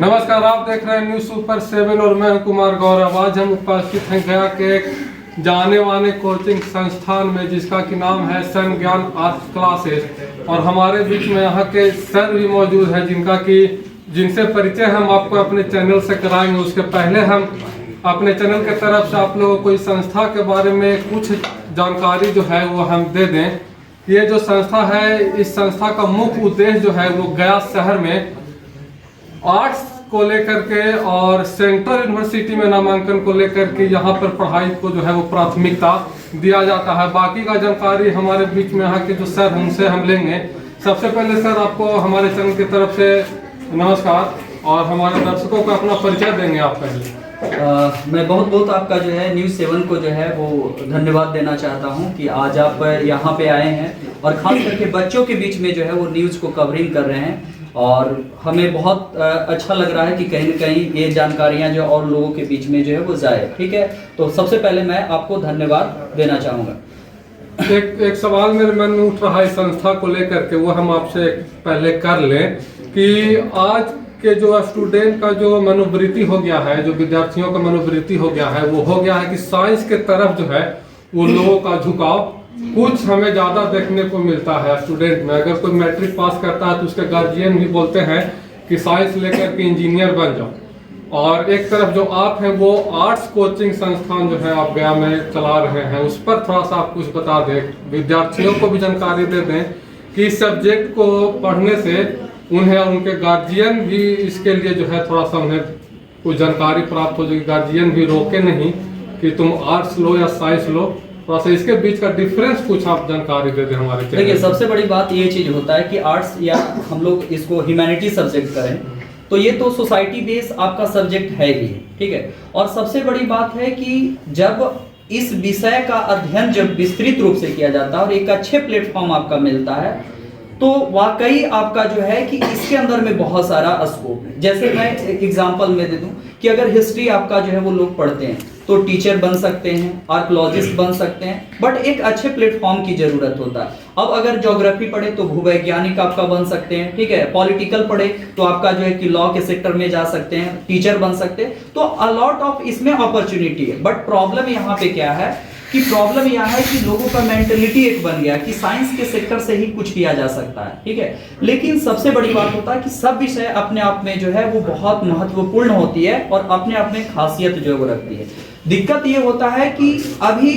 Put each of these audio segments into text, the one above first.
नमस्कार, आप देख रहे हैं न्यूज़ सुपर 7 और मैं हूं कुमार गौरव। आज हम उपस्थित हैं गया के एक जाने माने कोचिंग संस्थान में जिसका कि नाम है सन ज्ञान आर्ट्स क्लासेस और हमारे बीच में यहाँ के सर भी मौजूद है जिनसे परिचय हम आपको अपने चैनल से कराएंगे। उसके पहले हम अपने चैनल के तरफ से आप लोगों को इस संस्था के बारे में कुछ जानकारी जो है वो हम दे दें। ये जो संस्था है, इस संस्था का मुख्य उद्देश्य जो है वो गया शहर में आर्ट्स को लेकर के और सेंट्रल यूनिवर्सिटी में नामांकन को लेकर के यहाँ पर पढ़ाई को जो है वो प्राथमिकता दिया जाता है। बाकी का जानकारी हमारे बीच में यहाँ के जो सर उनसे हम लेंगे। सबसे पहले सर आपको हमारे चैनल की तरफ से नमस्कार और हमारे दर्शकों को अपना परिचय देंगे आप पहले। मैं बहुत आपका जो है न्यूज़ 7 को जो है वो धन्यवाद देना चाहता हूं कि आज आप यहाँ पे आए हैं और खास करके बच्चों के बीच में जो है वो न्यूज़ को कवरिंग कर रहे हैं और हमें बहुत अच्छा लग रहा है कि कहीं न कहीं ये जानकारियां जो और लोगों के बीच में जो है वो जाए। ठीक है, तो सबसे पहले मैं आपको धन्यवाद देना चाहूँगा। एक सवाल मेरे मन में उठ रहा है संस्था को लेकर के, वो हम आपसे पहले कर लें कि आज के जो स्टूडेंट का जो मनोवृत्ति हो गया है, जो विद्यार्थियों का मनोवृत्ति हो गया है, वो हो गया है कि साइंस के तरफ जो है वो लोगों का झुकाव कुछ हमें ज़्यादा देखने को मिलता है स्टूडेंट में। अगर कोई मैट्रिक पास करता है तो उसके गार्जियन भी बोलते हैं कि साइंस लेकर के इंजीनियर बन जाओ, और एक तरफ जो आप हैं वो आर्ट्स कोचिंग संस्थान जो है आप गया में चला रहे हैं, उस पर थोड़ा सा आप कुछ बता दें, विद्यार्थियों को भी जानकारी दे दें कि इस सब्जेक्ट को पढ़ने से उन्हें और उनके गार्जियन भी इसके लिए जो है थोड़ा सा उन्हें कुछ जानकारी प्राप्त हो जाए, गार्जियन भी रोके नहीं कि तुम आर्ट्स लो या साइंस लो। थोड़ा सा इसके बीच का डिफरेंस कुछ आप जानकारी दे दें हमारे। देखिए, सबसे बड़ी बात ये चीज होता है कि आर्ट्स या हम लोग इसको ह्यूमैनिटी सब्जेक्ट करें तो ये तो सोसाइटी बेस आपका सब्जेक्ट है ही, ठीक है। और सबसे बड़ी बात है कि जब इस विषय का अध्ययन जब विस्तृत रूप से किया जाता है और एक अच्छे प्लेटफॉर्म आपका मिलता है तो वाकई आपका जो है कि इसके अंदर में बहुत सारा स्कोप है। जैसे मैं एग्जांपल में दे दूं कि अगर हिस्ट्री आपका जो है वो लोग पढ़ते हैं तो टीचर बन सकते हैं, आर्कियोलॉजिस्ट बन सकते हैं, बट एक अच्छे प्लेटफॉर्म की जरूरत होता है। अब अगर ज्योग्राफी पढ़े तो भूवैज्ञानिक आपका बन सकते हैं, ठीक है। पॉलिटिकल पढ़े तो आपका जो है कि लॉ के सेक्टर में जा सकते हैं, टीचर बन सकते हैं। तो अलॉट ऑफ इसमें अपॉर्चुनिटी है। बट प्रॉब्लम यहाँ पे क्या है कि प्रॉब्लम यह है कि लोगों का मेंटलिटी एक बन गया कि साइंस के सेक्टर से ही कुछ किया जा सकता है, ठीक है। लेकिन सबसे बड़ी बात होता है कि सब विषय अपने आप में जो है वो बहुत महत्वपूर्ण होती है और अपने आप में खासियत जो वो रखती है। दिक्कत ये होता है कि अभी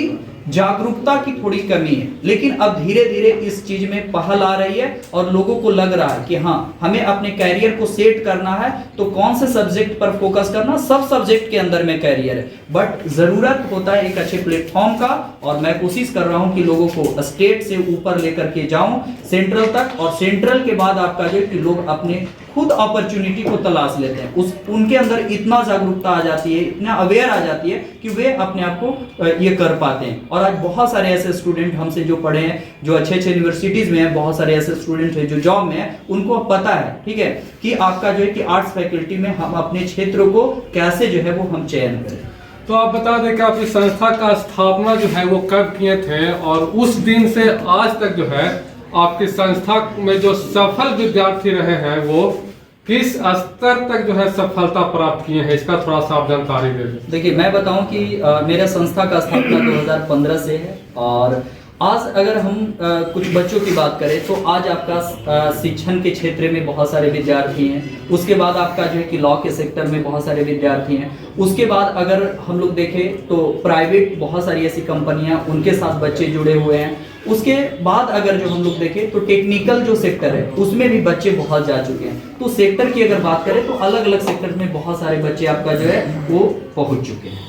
जागरूकता की थोड़ी कमी है, लेकिन अब धीरे धीरे इस चीज में पहल आ रही है और लोगों को लग रहा है कि हाँ, हमें अपने कैरियर को सेट करना है तो कौन से सब्जेक्ट पर फोकस करना। सब सब्जेक्ट के अंदर में कैरियर है, बट जरूरत होता है एक अच्छे प्लेटफॉर्म का। और मैं कोशिश कर रहा हूं कि लोगों को स्टेट से ऊपर लेकर के जाऊं सेंट्रल तक, और सेंट्रल के बाद आपका जो कि लोग अपने खुद अपॉर्चुनिटी को तलाश लेते हैं। उनके अंदर इतना जागरूकता आ जाती है, इतना अवेयर आ जाती है कि वे अपने आप को ये कर पाते हैं। और आज बहुत सारे ऐसे स्टूडेंट हमसे जो पढ़े हैं, जो अच्छे यूनिवर्सिटीज में हैं, बहुत सारे ऐसे स्टूडेंट हैं जो जॉब में हैं, उनको पता है, ठीक है, कि आपका जो है कि आर्ट्स फैकल्टी में हम अपने क्षेत्र को कैसे जो है वो हम चयन करें। तो आप बता दें कि आप इस संस्था का स्थापना जो है वो कब किए थे और उस दिन से आज तक जो है आपकी संस्था में जो सफल विद्यार्थी रहे हैं वो किस स्तर तक जो है सफलता प्राप्त किए हैं, इसका थोड़ा सा आप जानकारी दे दें। देखिए, मैं बताऊं कि मेरा संस्था का स्थापना 2015 से है और आज अगर हम कुछ बच्चों की बात करें तो आज आपका शिक्षण के क्षेत्र में बहुत सारे विद्यार्थी हैं। उसके बाद आपका जो है कि लॉ के सेक्टर में बहुत सारे विद्यार्थी हैं। उसके बाद अगर हम लोग देखें तो प्राइवेट बहुत सारी ऐसी कंपनियां, उनके साथ बच्चे जुड़े हुए हैं। उसके बाद अगर जो हम लोग देखें तो टेक्निकल जो सेक्टर है उसमें भी बच्चे बहुत जा चुके हैं। तो सेक्टर की अगर बात करें तो अलग अलग सेक्टर में बहुत सारे बच्चे आपका जो है वो पहुंच चुके हैं।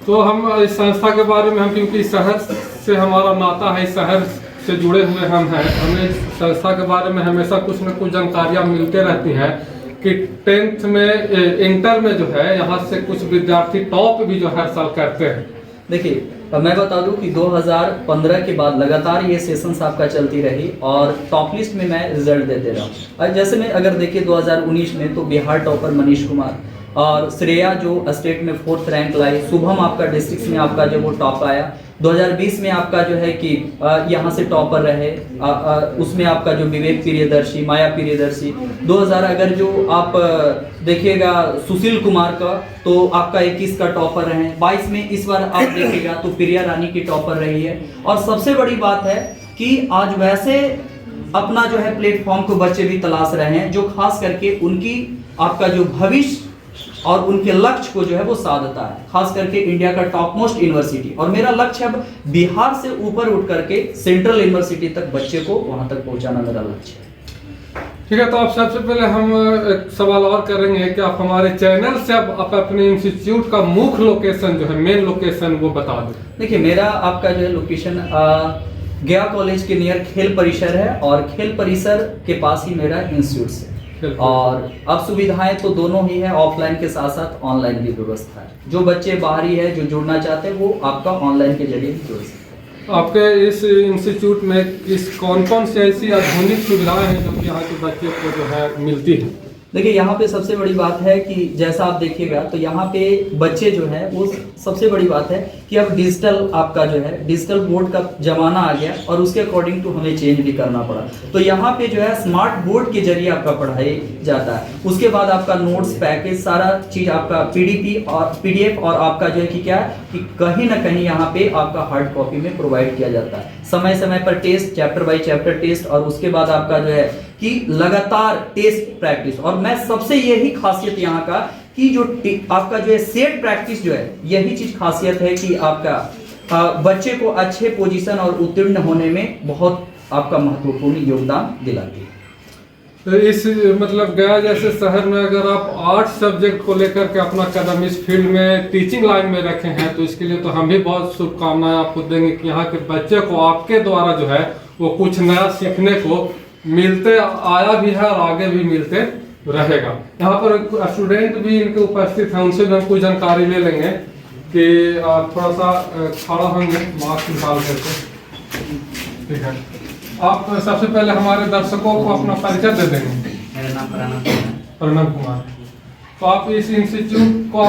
तो हम इस संस्था के बारे में, हम क्योंकि शहर से हमारा नाता है, इस शहर से जुड़े हुए हम हैं, हमें संस्था के बारे में हमेशा कुछ न कुछ जानकारियाँ मिलते रहती हैं कि 10th में, इंटर में जो है यहाँ से कुछ विद्यार्थी टॉप भी जो हर साल करते हैं। देखिए, मैं बता दूं कि 2015 के बाद लगातार ये सेशंस आपका चलती रही और टॉप लिस्ट में मैं रिजल्ट देते रहा। और जैसे में अगर देखिए 2019 में तो बिहार टॉपर मनीष कुमार, और श्रेया जो स्टेट में 4th रैंक लाई, शुभम आपका डिस्ट्रिक्ट में आपका जो वो टॉप आया। 2020 में आपका जो है कि यहाँ से टॉपर रहे, उसमें आपका जो विवेक प्रियदर्शी, माया प्रियदर्शी। 2000 अगर जो आप देखिएगा सुशील कुमार का, तो आपका 21 का टॉपर रहे। 22 में इस बार आप देखिएगा तो प्रिया रानी की टॉपर रही है। और सबसे बड़ी बात है कि आज वैसे अपना जो है प्लेटफॉर्म को बच्चे भी तलाश रहे हैं, जो खास करके उनकी आपका जो भविष्य और उनके लक्ष्य को जो है वो साधता है, खास करके इंडिया का टॉप मोस्ट यूनिवर्सिटी। और मेरा लक्ष्य अब बिहार से ऊपर उठ करके सेंट्रल यूनिवर्सिटी तक बच्चे को वहां तक पहुंचाना मेरा लक्ष्य है। ठीक है, तो आप सबसे पहले हम एक सवाल और करेंगे कि आप हमारे चैनल से आप अपने इंस्टीट्यूट का मुख्य लोकेशन जो है, मेन लोकेशन वो बता दें। देखिए, मेरा आपका जो है लोकेशन गया कॉलेज के नियर खेल परिसर है, और खेल परिसर के पास ही मेरा इंस्टीट्यूट है। और अब सुविधाएं तो दोनों ही है, ऑफलाइन के साथ साथ ऑनलाइन भी व्यवस्था है। जो बच्चे बाहरी है, जो जुड़ना चाहते हैं, वो आपका ऑनलाइन के जरिए जुड़ सकते हैं। आपके इस इंस्टीट्यूट में इस कौन सी ऐसी आधुनिक सुविधाएं हैं जो कि यहाँ के बच्चे को जो है मिलती है? देखिए, यहाँ पे सबसे बड़ी बात है कि जैसा आप देखिएगा तो यहाँ पे बच्चे जो है वो सबसे बड़ी बात है कि अब डिजिटल आपका जो है डिजिटल बोर्ड का जमाना आ गया, और उसके अकॉर्डिंग टू हमें चेंज भी करना पड़ा। तो यहाँ पे जो है स्मार्ट बोर्ड के जरिए आपका पढ़ाई जाता है। उसके बाद आपका नोट्स पैकेज सारा चीज आपका पीडीपी और पीडीएफ, और आपका जो है कि क्या है कि कहीं ना कहीं यहाँ पे आपका हार्ड कॉपी में प्रोवाइड किया जाता है। समय समय पर test, chapter by chapter test, और उसके बाद आपका जो है कि लगातार टेस्ट प्रैक्टिस। और मैं सबसे यही खासियत यहाँ का कि जो आपका जो है सेट प्रैक्टिस जो है, यही चीज खासियत है कि आपका बच्चे को अच्छे पोजीशन और उत्तीर्ण होने में बहुत आपका महत्वपूर्ण योगदान दिलाती है। तो इस मतलब गया जैसे शहर में अगर आप 8 सब्जेक्ट को लेकर के अपना कदम इस फील्ड में टीचिंग लाइन में रखे हैं, तो इसके लिए तो हम भी बहुत शुभकामनाएं आपको देंगे कि यहाँ के बच्चे को आपके द्वारा जो है वो कुछ नया सीखने को मिलते आया भी है और आगे भी मिलते रहेगा। यहाँ पर स्टूडेंट भी इनके उपस्थित हैं, उनसे भी हम कुछ जानकारी ले लेंगे कि थोड़ा सा खड़ा होंगे मास्क निकाल करके। ठीक है, आप सबसे पहले हमारे दर्शकों को अपना परिचय दे देंगे। मेरा नाम प्रणव कुमार। तो आप इस इंस्टीट्यूट को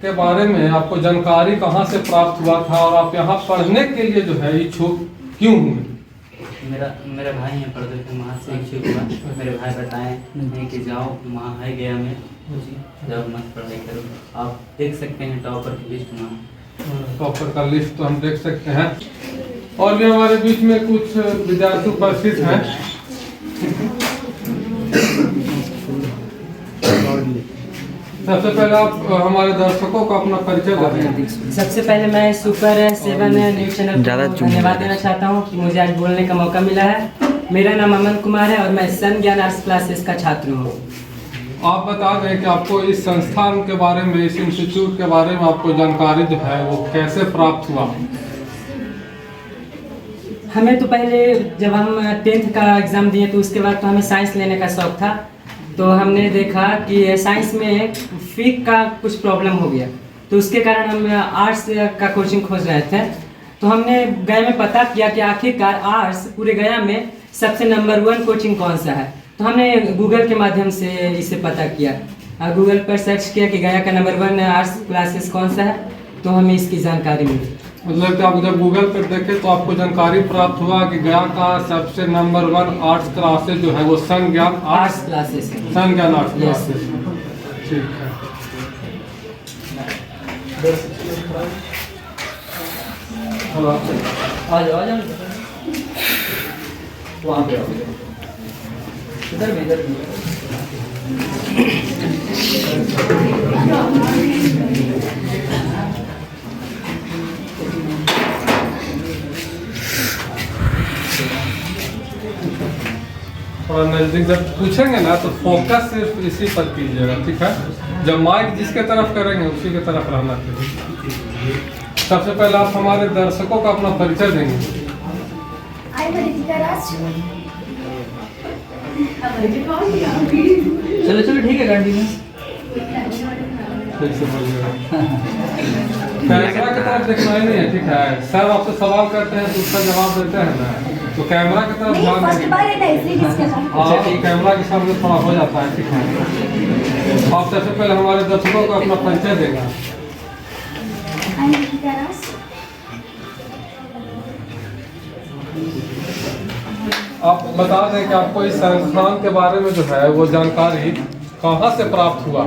के बारे में आपको जानकारी कहाँ से प्राप्त हुआ था, और आप यहाँ पढ़ने के लिए जो है इच्छुक क्यों हुए? मेरा भाई है प्रदर्शन, वहाँ से इच्छुक हुआ। मेरे भाई बताए कि जाओ वहाँ है गया में, जाओ मस्त पढ़ाई करो। आप देख सकते हैं टॉपर की लिस्ट में, टॉपर का लिस्ट तो हम देख सकते हैं। और भी हमारे बीच में कुछ विद्यार्थी उपस्थित हैं। सबसे पहले आप हमारे दर्शकों को अपना परिचय दें। सबसे पहले मैं सुपर 7 न्यूज़ चैनल को धन्यवाद देना चाहता हूं कि मुझे आज बोलने का मौका मिला है। मेरा नाम अमन कुमार है और मैं सन ज्ञान आर्ट्स क्लासेस का छात्र हूं। आप बता दें कि आपको इस संस्थान के बारे में, इस इंस्टीट्यूट के बारे में आपको जानकारी जो है वो कैसे प्राप्त हुआ? हमें तो पहले जब हम 10th का एग्ज़ाम दिए तो उसके बाद तो हमें साइंस लेने का शौक़ था। तो हमने देखा कि साइंस में फिक का कुछ प्रॉब्लम हो गया, तो उसके कारण हम आर्ट्स का कोचिंग खोज रहे थे। तो हमने गया में पता किया कि आखिरकार आर्ट्स पूरे गया में सबसे नंबर 1 कोचिंग कौन सा है। तो हमने गूगल के माध्यम से इसे पता किया, गूगल पर सर्च किया कि गया का नंबर 1 आर्ट्स क्लासेस कौन सा है, तो हमें इसकी जानकारी मिली। मतलब कि आप जब गूगल पर देखे तो आपको जानकारी प्राप्त हुआ कि गया का सबसे नंबर 1 आर्ट्स क्लासेस जो है वो सन ज्ञान आर्ट्स क्लासेस है। सन ज्ञान आर्ट्स Yes. क्लासेस। ठीक है, आ जाओ वहाँ पे इधर में थोड़ा नजदीक जब पूछेंगे ना तो फोकस सिर्फ इसी पर कीजिएगा। ठीक है, जब माइक जिसके तरफ करेंगे उसी के तरफ रहना चाहिए। सबसे पहले आप हमारे दर्शकों का अपना परिचय देंगे। चलो ठीक है, कंटिन्यू। फिर से बोलिएगा। कैमरा की तरफ देखना ही नहीं है। ठीक है, सर आपसे सवाल करते हैं तो उसका जवाब देते हैं ना, तो कैमरा की तरफ ध्यान देंगे। हाँ, कैमरा के सामने थोड़ा हो जाता है। ठीक है, आप सबसे पहले हमारे दर्शकों को अपना परिचय देगा। आप बता दें कि आपको इस संस्थान के बारे में जो है वो जानकारी कहाँ से प्राप्त हुआ?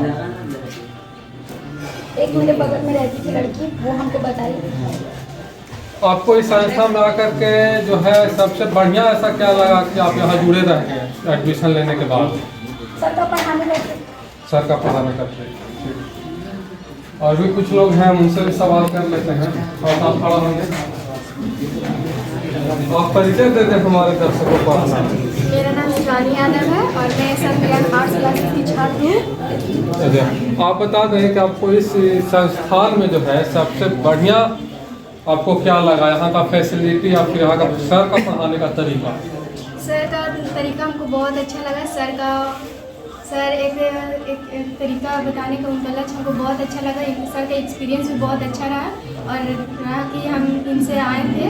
एक मेरे बगल में रहती थी लड़की, वो हमको बताई। आपको इस संस्था में आकर के जो है सबसे बढ़िया ऐसा क्या लगा कि आप यहाँ जुड़े रह गए एडमिशन लेने के बाद? सर का पढ़ाने लगते। सर का पढ़ाने करते। और भी कुछ लोग हैं, उनसे भी सवाल कर लेते हैं। और आप खड़ा होंगे, आप परिचय देते हमारे दर्शकों को अपना। मेरा नाम शिवानी यादव है और मैं सन ज्ञान आर्ट्स क्लासेस की छात्र हूँ। अच्छा, आप बता दें कि आपको इस संस्थान में जो है सबसे बढ़िया आपको क्या लगा? यहाँ का फैसिलिटी या फिर यहाँ का सर का पढ़ाने का तरीका? सर का तरीका हमको बहुत अच्छा लगा। सर एक तरीका बताने का उनका लक्ष्य हमको बहुत अच्छा लगा। सर का एक्सपीरियंस भी बहुत अच्छा रहा और रहा कि हम इनसे आए थे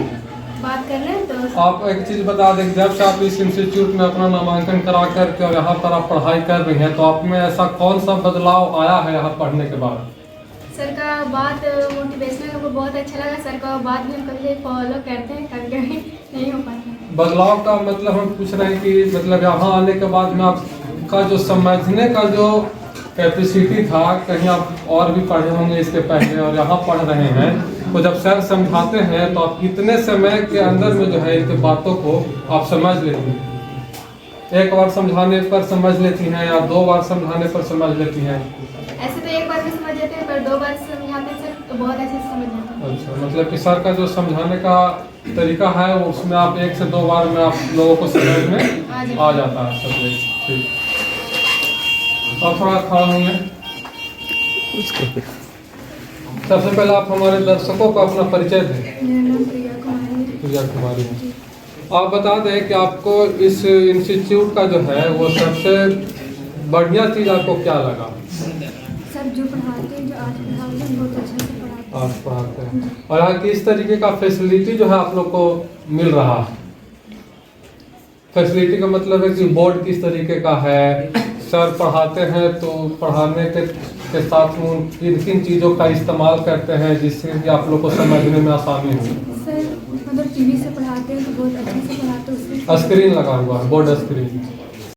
बात करने। तो आप एक चीज़ बता दें, जब से आप इस इंस्टीट्यूट में अपना नामांकन करा करके और यहाँ पर आप पढ़ाई कर रही हैं, तो आप में ऐसा कौन सा बदलाव आया है यहाँ पढ़ने के बाद? सर का बात मोटिवेशनल हमको बहुत अच्छा लगा। सर का बात भी हम कभी फॉलो करते हैं, कभी नहीं हो पाता। बदलाव का मतलब हम पूछ रहे हैं कि मतलब यहाँ आने के बाद में आपका जो समझने का जो कैपेसिटी था, कहीं आप और भी पढ़े होंगे इसके पहले और यहाँ पढ़ रहे हैं, तो जब सर समझाते हैं तो आप कितने समय के अंदर में जो है इनकी बातों को आप समझ लेती हैं? एक बार समझाने पर समझ लेती हैं या 2 बार समझाने पर समझ लेती हैं? ऐसे तो एक बार में समझ जाते हैं, पर 2 बार समझाते हैं सर तो बहुत अच्छे से समझ जाते हैं। अच्छा, मतलब कि सर का जो समझाने का तरीका है वो उसमें आप 1 से 2 बार में आप लोगों को समझ में आ जाता है सब्जेक्ट। ठीक, आप थोड़ा खड़ा होंगे। सबसे पहले आप हमारे दर्शकों को अपना परिचय दें। मेरा नाम प्रिया कुमारी है। आप बता दें कि आपको इस इंस्टीट्यूट का जो है वो सबसे बढ़िया चीज़ आपको क्या लगा? सर जो पढ़ाते हैं, जो आज पढ़ाते हैं, बहुत अच्छे से पढ़ाते हैं। आप पढ़ाते हैं और यहाँ किस तरीके का फैसिलिटी जो है आप लोग को मिल रहा है? फैसिलिटी का मतलब है कि बोर्ड किस तरीके का है, सर पढ़ाते हैं तो पढ़ाने के साथ में किन किन चीज़ों का इस्तेमाल करते हैं जिससे कि आप लोग को समझने में आसानी हो? सर मतलब टीवी से पढ़ाते हैं तो बहुत अच्छे से पढ़ाते हैं। उसमें स्क्रीन लगा हुआ है, बोर्ड स्क्रीन।